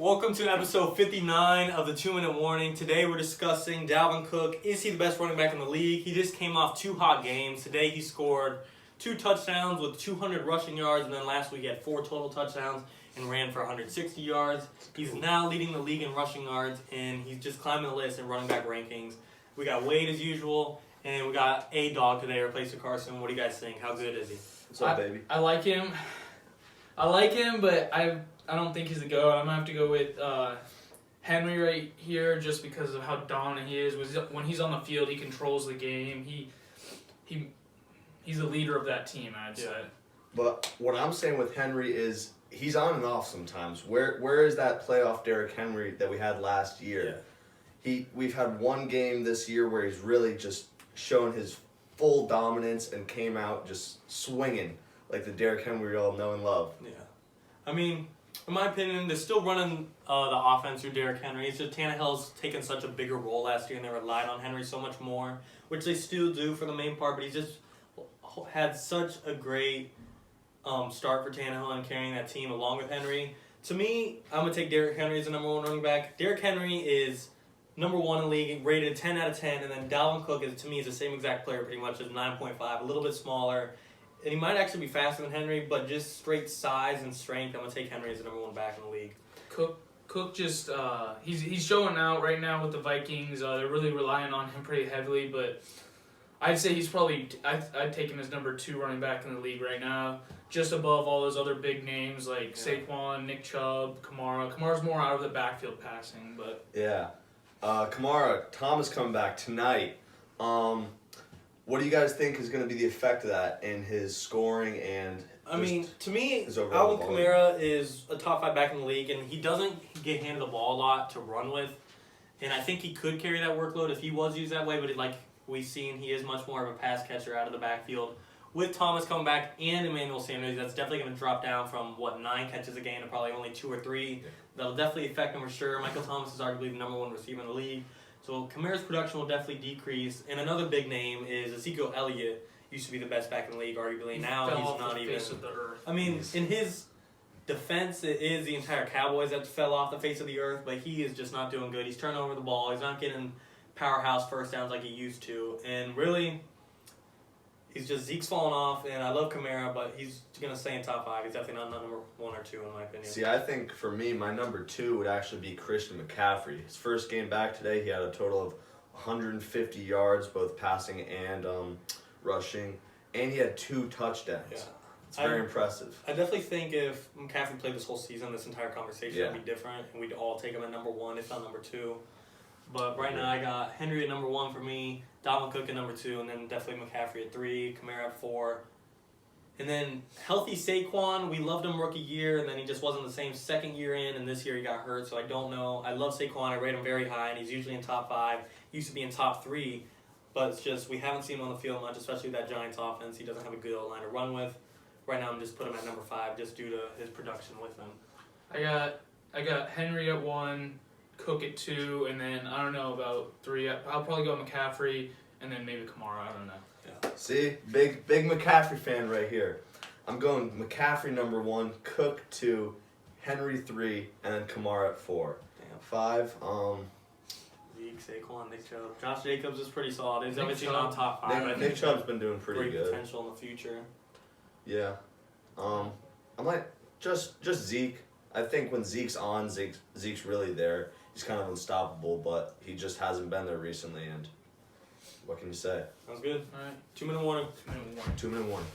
Welcome to episode 59 of the 2-Minute Warning. Today we're discussing Dalvin Cook. Is he the best running back in the league? He just came off 2 hot games. Today he scored 2 touchdowns with 200 rushing yards, and then last week he had 4 total touchdowns and ran for 160 yards. He's now leading the league in rushing yards, and he's just climbing the list in running back rankings. We got Wade as usual, and we got A-Dog today replacing Carson. What do you guys think? How good is he? What's up, baby? I like him. But I don't think he's the GOAT. I'm going to have to go with Henry right here just because of how dominant he is. When he's on the field, he controls the game. He's the leader of that team, I'd say. But what I'm saying with Henry is he's on and off sometimes. Where is that playoff Derrick Henry that we had last year? Yeah. We've had one game this year where he's really just shown his full dominance and came out just swinging like the Derrick Henry we all know and love. Yeah. I mean, in my opinion, they're still running the offense through Derrick Henry. It's just Tannehill's taken such a bigger role last year, and they relied on Henry so much more, which they still do for the main part, but he's just had such a great start for Tannehill and carrying that team along with Henry. To me, I'm going to take Derrick Henry as the number 1 running back. Derrick Henry is number 1 in the league, rated 10 out of 10, and then Dalvin Cook, to me, is the same exact player pretty much, as 9.5, a little bit smaller. And he might actually be faster than Henry, but just straight size and strength, I'm going to take Henry as the number 1 back in the league. Cook just, he's showing out right now with the Vikings. They're really relying on him pretty heavily, but I'd say he's probably, I'd take him as number 2 running back in the league right now, just above all those other big names like Saquon, Nick Chubb, Kamara. Kamara's more out of the backfield passing, but... Yeah. Kamara, Thomas coming back tonight. What do you guys think is going to be the effect of that in his scoring and to me, Alvin Kamara is a top 5 back in the league, and he doesn't get handed the ball a lot to run with. And I think he could carry that workload if he was used that way, but like we've seen, he is much more of a pass catcher out of the backfield. With Thomas coming back and Emmanuel Sanders, that's definitely going to drop down from, 9 catches a game to probably only 2 or 3. Yeah. That'll definitely affect him for sure. Michael Thomas is arguably the number 1 receiver in the league. So Kamara's production will definitely decrease. And another big name is Ezekiel Elliott. Used to be the best back in the league, arguably. Now he's not even. Face of the earth. I mean, in his defense, it is the entire Cowboys that fell off the face of the earth, but he is just not doing good. He's turning over the ball. He's not getting powerhouse first downs like he used to. And really, Zeke's falling off, and I love Kamara, but he's going to stay in top 5. He's definitely not number 1 or 2, in my opinion. See, I think for me, my number 2 would actually be Christian McCaffrey. His first game back today, he had a total of 150 yards, both passing and rushing, and he had 2 touchdowns. Yeah. It's very impressive. I definitely think if McCaffrey played this whole season, this entire conversation would be different, and we'd all take him at number 1, if not number 2. But right now, I got Henry at number 1 for me, Dalvin Cook at number 2, and then definitely McCaffrey at 3, Kamara at 4. And then healthy Saquon, we loved him rookie year, and then he just wasn't the same second year in, and this year he got hurt, so I don't know. I love Saquon. I rate him very high, and he's usually in top 5. He used to be in top 3, but it's just we haven't seen him on the field much, especially that Giants offense. He doesn't have a good line to run with. Right now, I'm just putting him at number 5 just due to his production with him. I got Henry at 1, Cook at 2, and then I don't know about 3. I'll probably go McCaffrey, and then maybe Kamara. I don't know. Yeah. See, big McCaffrey fan right here. I'm going McCaffrey number 1, Cook 2, Henry 3, and then Kamara at 4. Damn. 5. Zeke, Saquon, Nick Chubb. Josh Jacobs is pretty solid. He's obviously not top 5. Nick Chubb's been doing pretty good. Great potential in the future. Yeah. I'm like just Zeke. I think when Zeke's on, Zeke's really there. He's kind of unstoppable, but he just hasn't been there recently, and what can you say? Sounds good. All right. 2-minute warning. 2-minute warning.